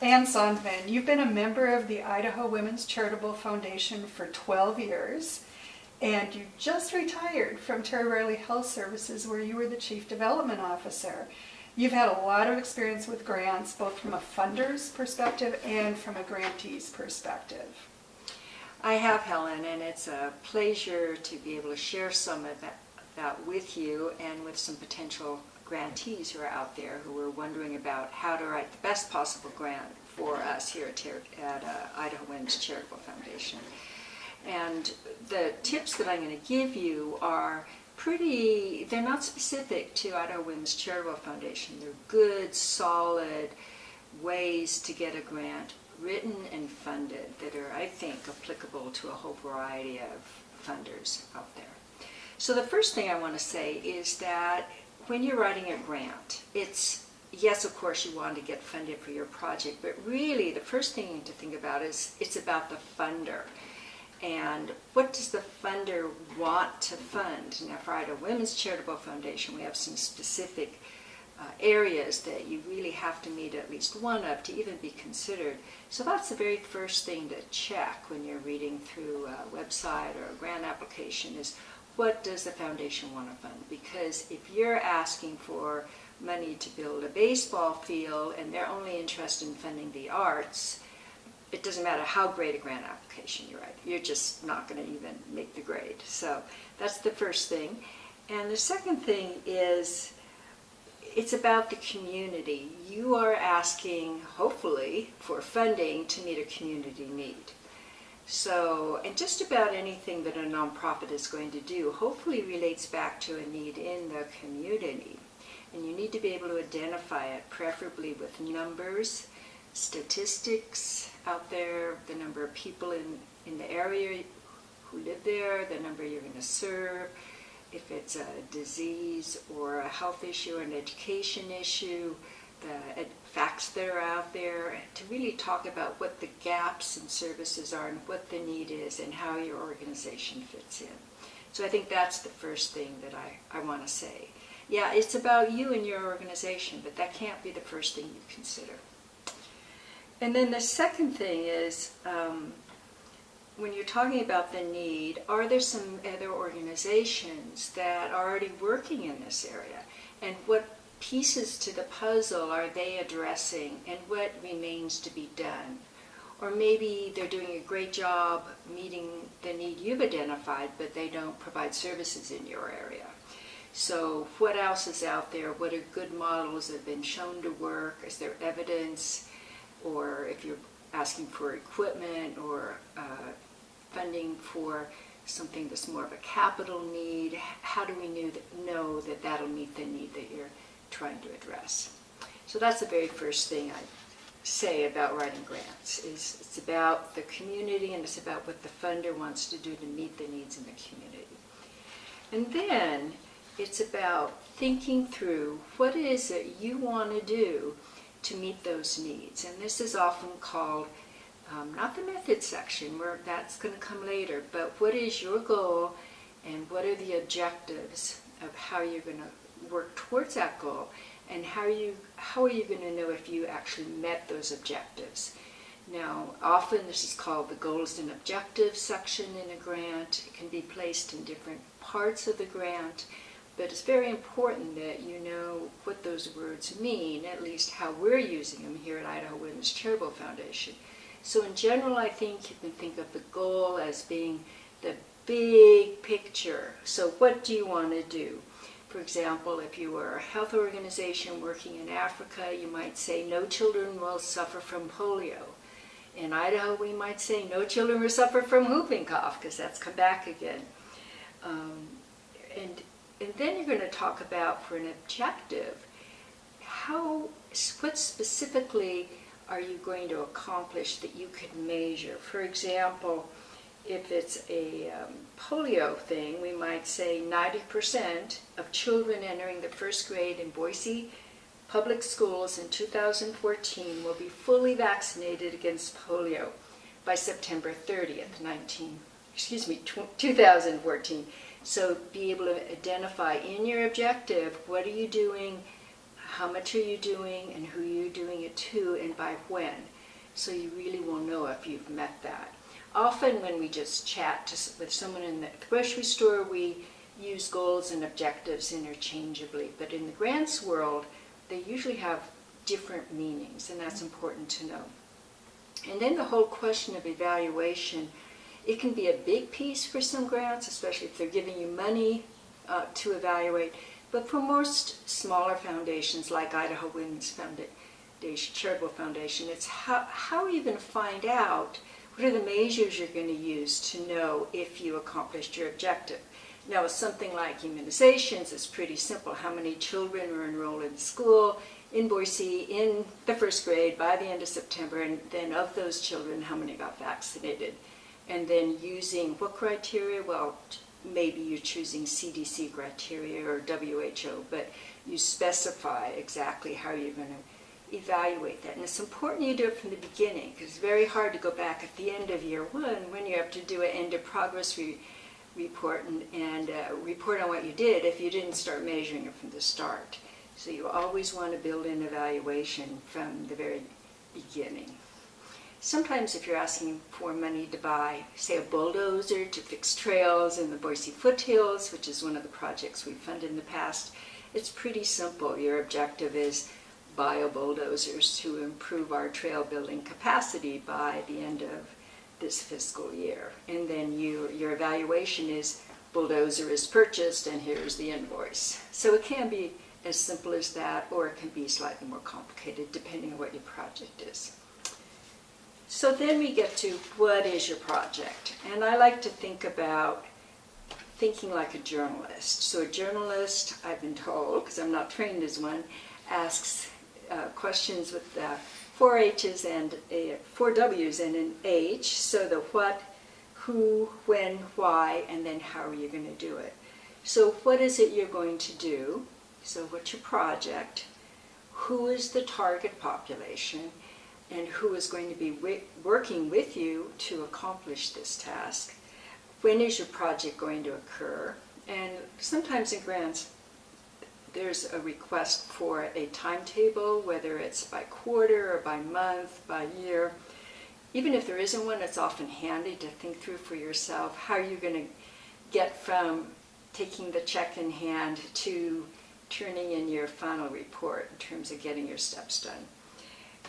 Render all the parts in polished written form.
And Sandven, you've been a member of the Idaho Women's Charitable Foundation for 12 years, and you just retired from Terry Reilly Health Services, where you were the Chief Development Officer. You've had a lot of experience with grants, both from a funder's perspective and from a grantee's perspective. I have, Helen, and it's a pleasure to be able to share some of that with you and with some potential grantees who are out there who are wondering about how to write the best possible grant for us here at Idaho Women's Charitable Foundation. And the tips that I'm going to give you are they're not specific to Idaho Women's Charitable Foundation. They're good, solid ways to get a grant written and funded that are, I think, applicable to a whole variety of funders out there. So the first thing I want to say is that when you're writing a grant, yes, of course, you want to get funded for your project, but really the first thing you need to think about is it's about the funder. And what does the funder want to fund? Now, for Idaho Women's Charitable Foundation, we have some specific areas that you really have to meet at least one of to even be considered. So that's the very first thing to check when you're reading through a website or a grant application is, what does the foundation want to fund? Because if you're asking for money to build a baseball field and they're only interested in funding the arts, it doesn't matter how great a grant application you write. You're just not going to even make the grade. So that's the first thing. And the second thing is it's about the community. You are asking, hopefully, for funding to meet a community need. So, and just about anything that a nonprofit is going to do hopefully relates back to a need in the community. And you need to be able to identify it, preferably with numbers, statistics out there, the number of people in the area who live there, the number you're going to serve, if it's a disease or a health issue or an education issue, the facts that are out there, to really talk about what the gaps in services are and what the need is and how your organization fits in. So I think that's the first thing that I want to say. Yeah, it's about you and your organization, but that can't be the first thing you consider. And then the second thing is, when you're talking about the need, are there some other organizations that are already working in this area? And what pieces to the puzzle are they addressing, and what remains to be done? Or maybe they're doing a great job meeting the need you've identified, but they don't provide services in your area. So what else is out there? What are good models that have been shown to work? Is there evidence? Or if you're asking for equipment or funding for something that's more of a capital need, how do we know that that'll meet the need that you're trying to address? So that's the very first thing I say about writing grants, is it's about the community and it's about what the funder wants to do to meet the needs in the community. And then it's about thinking through what it is that you want to do to meet those needs. And this is often called, not the method section, where that's going to come later, but what is your goal and what are the objectives of how you're going to work towards that goal, and how are you going to know if you actually met those objectives. Now, often this is called the goals and objectives section in a grant. It can be placed in different parts of the grant, but it's very important that you know what those words mean, at least how we're using them here at Idaho Women's Charitable Foundation. So in general, I think you can think of the goal as being the big picture. So what do you want to do? For example, if you were a health organization working in Africa, you might say no children will suffer from polio. In Idaho, we might say no children will suffer from whooping cough, because that's come back again. And then you're going to talk about, for an objective, what specifically are you going to accomplish that you could measure? For example, if it's a polio thing, we might say 90% of children entering the first grade in Boise public schools in 2014 will be fully vaccinated against polio by September 30th, 2014. So be able to identify in your objective, what are you doing, how much are you doing, and who you're doing it to, and by when. so you really will know if you've met that. Often when we just chat with someone in the grocery store, we use goals and objectives interchangeably, but in the grants world, they usually have different meanings, and that's important to know. And then the whole question of evaluation, it can be a big piece for some grants, especially if they're giving you money to evaluate, but for most smaller foundations like Idaho Women's Foundation, Charitable Foundation, it's how are you going to find out what are the measures you're going to use to know if you accomplished your objective. Now, with something like immunizations, it's pretty simple. How many children are enrolled in school in Boise in the first grade by the end of September, and then of those children, how many got vaccinated? And then using what criteria? Well, maybe you're choosing CDC criteria or WHO, but you specify exactly how you're going to evaluate that. And it's important you do it from the beginning, because it's very hard to go back at the end of year one when you have to do an end of progress report and report on what you did if you didn't start measuring it from the start. So you always want to build in evaluation from the very beginning. Sometimes if you're asking for money to buy, say, a bulldozer to fix trails in the Boise foothills, which is one of the projects we've funded in the past, it's pretty simple. Your objective is bio bulldozers to improve our trail building capacity by the end of this fiscal year. And then your evaluation is bulldozer is purchased and here's the invoice. So it can be as simple as that, or it can be slightly more complicated depending on what your project is. So then we get to what is your project? And I like to think about thinking like a journalist. So a journalist, I've been told, because I'm not trained as one, asks questions with 4 H's and 4 W's and an H. So the what, who, when, why, and then how are you going to do it? So what is it you're going to do? So what's your project? Who is the target population? And who is going to be working with you to accomplish this task? When is your project going to occur? And sometimes in grants, there's a request for a timetable, whether it's by quarter or by month, by year. Even if there isn't one, it's often handy to think through for yourself how you're going to get from taking the check in hand to turning in your final report in terms of getting your steps done.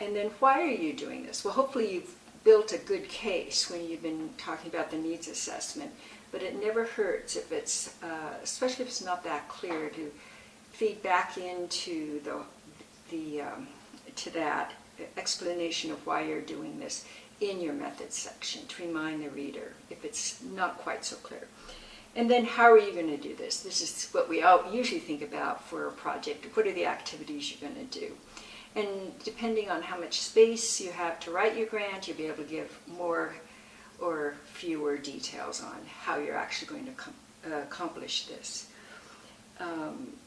And then why are you doing this? Well, hopefully you've built a good case when you've been talking about the needs assessment, but it never hurts if it's, especially if it's not that clear, to feed back into to that explanation of why you're doing this in your methods section to remind the reader if it's not quite so clear. And then how are you going to do this? This is what we usually think about for a project. What are the activities you're going to do? And depending on how much space you have to write your grant, you'll be able to give more or fewer details on how you're actually going to accomplish this.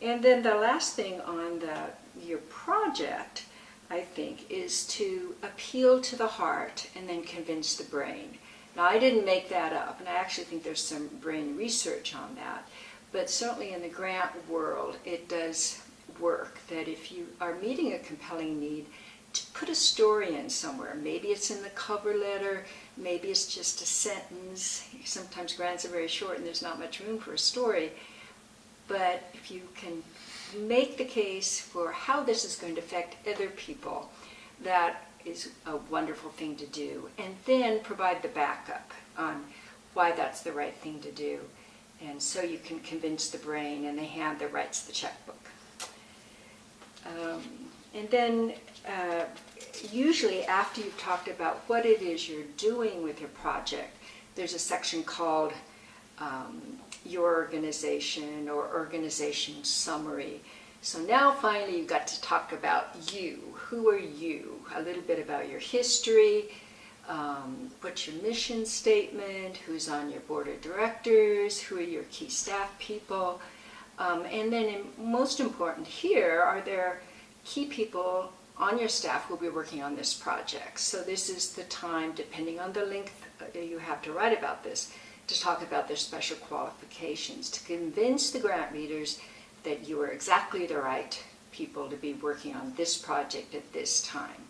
And then the last thing on your project, I think, is to appeal to the heart and then convince the brain. Now, I didn't make that up, and I actually think there's some brain research on that, but certainly in the grant world, it does work that if you are meeting a compelling need, to put a story in somewhere. Maybe it's in the cover letter, maybe it's just a sentence. Sometimes grants are very short and there's not much room for a story, but if you can make the case for how this is going to affect other people, that is a wonderful thing to do. And then provide the backup on why that's the right thing to do. And so you can convince the brain and the hand that writes the checkbook. And then usually after you've talked about what it is you're doing with your project, there's a section called your organization or organization summary. So now finally you've got to talk about you. Who are you? A little bit about your history, what's your mission statement, who's on your board of directors, who are your key staff people, and then most important here, are there key people on your staff who will be working on this project. So this is the time, depending on the length you have to write about this, to talk about their special qualifications, to convince the grant readers that you are exactly the right people to be working on this project at this time.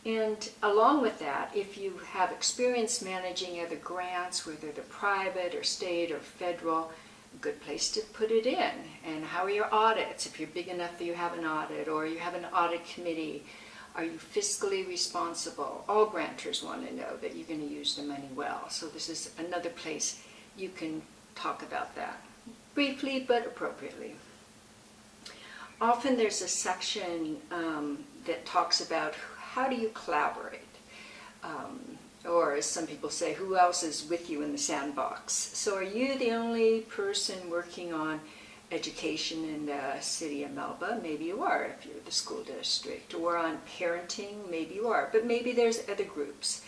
And along with that, if you have experience managing other grants, whether they're private or state or federal, a good place to put it in. And how are your audits? If you're big enough that you have an audit or you have an audit committee, are you fiscally responsible? All grantors want to know that you're going to use the money well. So this is another place you can talk about that. Briefly but appropriately. Often there's a section that talks about how do you collaborate? Or as some people say, who else is with you in the sandbox? So are you the only person working on education in the city of Melba? Maybe you are if you're the school district. Or on parenting? Maybe you are. But maybe there's other groups.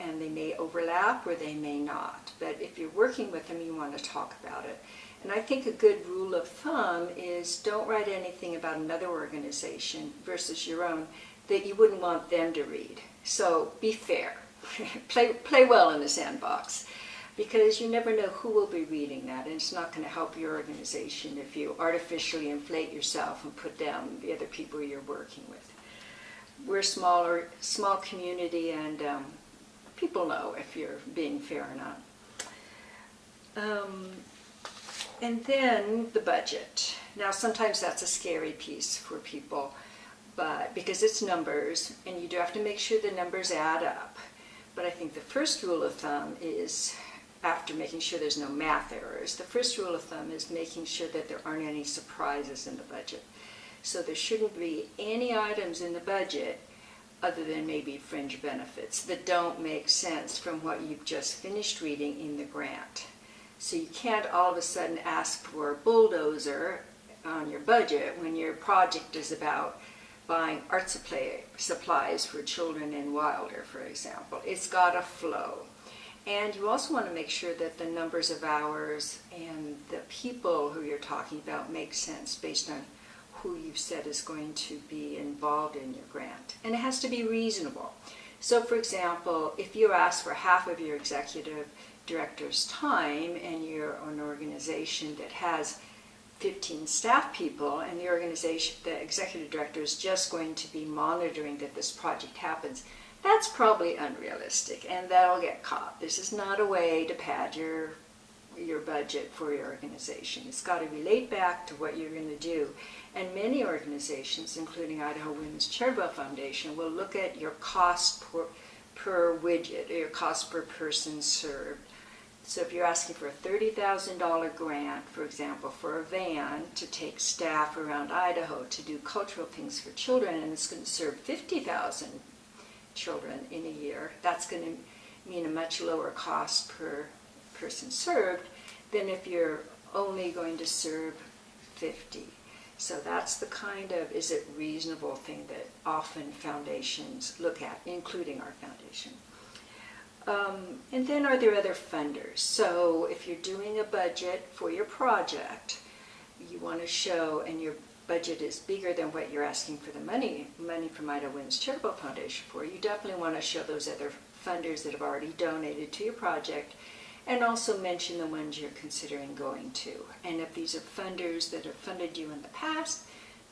And they may overlap or they may not. But if you're working with them, you want to talk about it. And I think a good rule of thumb is don't write anything about another organization versus your own that you wouldn't want them to read. So be fair. play well in the sandbox, because you never know who will be reading that, and it's not going to help your organization if you artificially inflate yourself and put down the other people you're working with. We're a small community, and people know if you're being fair or not. And then the budget. Now sometimes that's a scary piece for people, but because it's numbers, and you do have to make sure the numbers add up. But I think the first rule of thumb is, after making sure there's no math errors, the first rule of thumb is making sure that there aren't any surprises in the budget. So there shouldn't be any items in the budget other than maybe fringe benefits that don't make sense from what you've just finished reading in the grant. So you can't all of a sudden ask for a bulldozer on your budget when your project is about buying art supplies for children in Wilder, for example. It's got to flow. And you also want to make sure that the numbers of hours and the people who you're talking about make sense based on who you've said is going to be involved in your grant. And it has to be reasonable. So for example, if you ask for half of your executive director's time and you're an organization that has 15 staff people, and the executive director is just going to be monitoring that this project happens, that's probably unrealistic, and that'll get caught. This is not a way to pad your budget for your organization. It's got to relate back to what you're going to do. And many organizations, including Idaho Women's Charitable Foundation, will look at your cost per widget, or your cost per person served. So if you're asking for a $30,000 grant, for example, for a van to take staff around Idaho to do cultural things for children, and it's going to serve 50,000 children in a year, that's going to mean a much lower cost per person served than if you're only going to serve 50. So that's the kind of, is it reasonable thing that often foundations look at, including our foundation. And then are there other funders? So if you're doing a budget for your project, you want to show, and your budget is bigger than what you're asking for the money from Idaho Women's Charitable Foundation for, you definitely want to show those other funders that have already donated to your project, and also mention the ones you're considering going to. And if these are funders that have funded you in the past,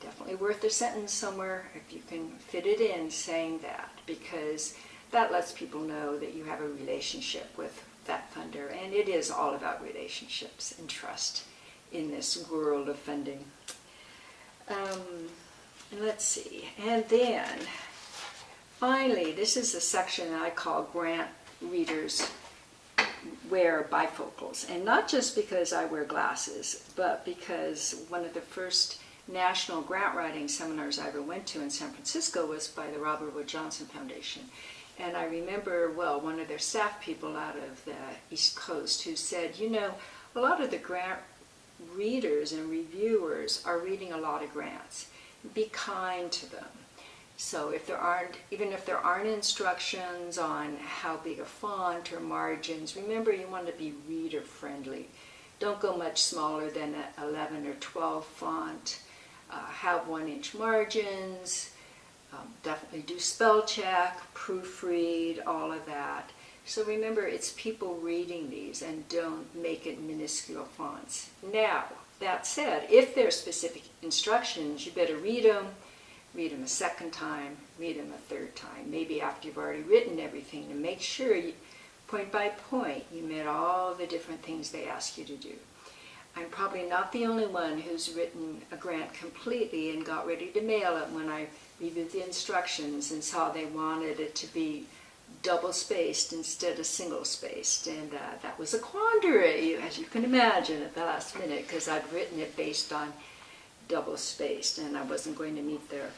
definitely worth a sentence somewhere if you can fit it in saying that, because that lets people know that you have a relationship with that funder, and it is all about relationships and trust in this world of funding. And let's see, and then finally, this is a section that I call grant readers wear bifocals, and not just because I wear glasses, but because one of the first national grant writing seminars I ever went to in San Francisco was by the Robert Wood Johnson Foundation. And I remember, well, one of their staff people out of the East Coast who said, you know, a lot of the grant readers and reviewers are reading a lot of grants. Be kind to them. So if there aren't, even if there aren't instructions on how big a font or margins, remember you want to be reader friendly. Don't go much smaller than an 11 or 12 font. Have 1-inch margins. Definitely do spell check, proofread, all of that. So remember, it's people reading these, and don't make it minuscule fonts. Now, that said, if there are specific instructions, you better read them, read them a second time, read them a third time, maybe after you've already written everything, to make sure you, point by point, you met all the different things they ask you to do. I'm probably not the only one who's written a grant completely and got ready to mail it when I reviewed the instructions and saw they wanted it to be double-spaced instead of single-spaced. And that was a quandary, as you can imagine, at the last minute, because I'd written it based on double-spaced, and I wasn't going to meet their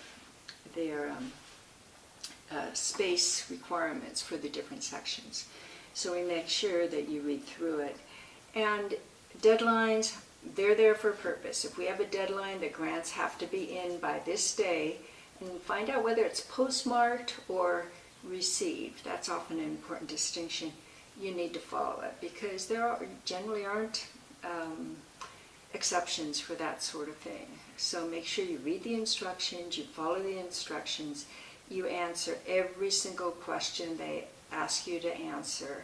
space requirements for the different sections. So we make sure that you read through it. And deadlines, they're there for a purpose. If we have a deadline that grants have to be in by this day, and find out whether it's postmarked or received. That's often an important distinction. You need to follow it, because there generally aren't exceptions for that sort of thing. So make sure you read the instructions, you follow the instructions, you answer every single question they ask you to answer.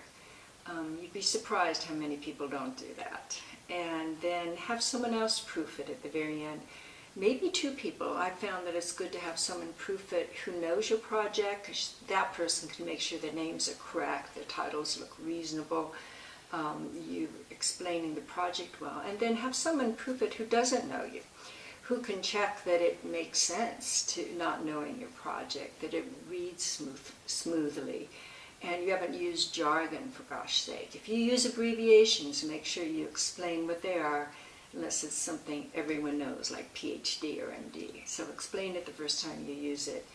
You'd be surprised how many people don't do that. And then have someone else proof it at the very end. Maybe two people. I found that it's good to have someone proof it who knows your project, because that person can make sure the names are correct, the titles look reasonable, you explaining the project well. And then have someone proof it who doesn't know you, who can check that it makes sense to not knowing your project, that it reads smoothly, and you haven't used jargon, for gosh sake. If you use abbreviations, make sure you explain what they are, unless it's something everyone knows, like PhD or MD. So explain it the first time you use it.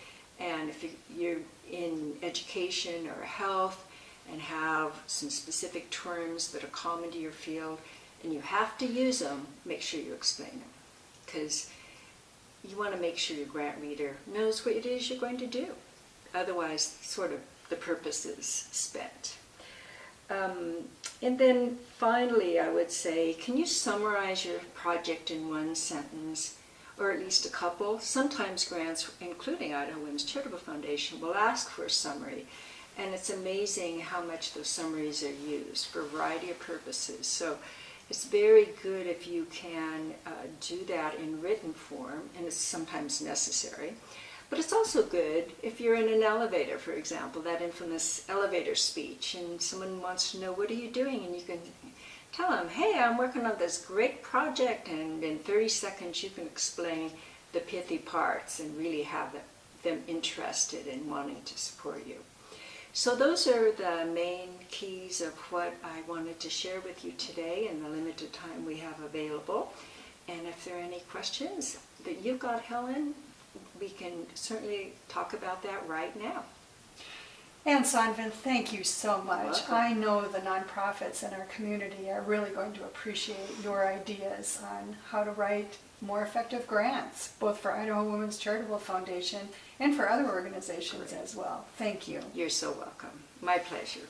And if you're in education or health and have some specific terms that are common to your field, and you have to use them, make sure you explain them. Because you want to make sure your grant reader knows what it is you're going to do. Otherwise, sort of, the purpose is spent. And then finally, I would say, can you summarize your project in one sentence, or at least a couple? Sometimes grants, including Idaho Women's Charitable Foundation, will ask for a summary, and it's amazing how much those summaries are used for a variety of purposes. So it's very good if you can do that in written form, and it's sometimes necessary. But it's also good if you're in an elevator, for example, that infamous elevator speech, and someone wants to know, what are you doing? And you can tell them, hey, I'm working on this great project, and in 30 seconds you can explain the pithy parts and really have them interested in wanting to support you. So those are the main keys of what I wanted to share with you today in the limited time we have available. And if there are any questions that you've got, Helen, we can certainly talk about that right now. And Sandven, thank you so much. Welcome. I know the nonprofits in our community are really going to appreciate your ideas on how to write more effective grants, both for Idaho Women's Charitable Foundation and for other organizations as well. Thank you. You're so welcome. My pleasure.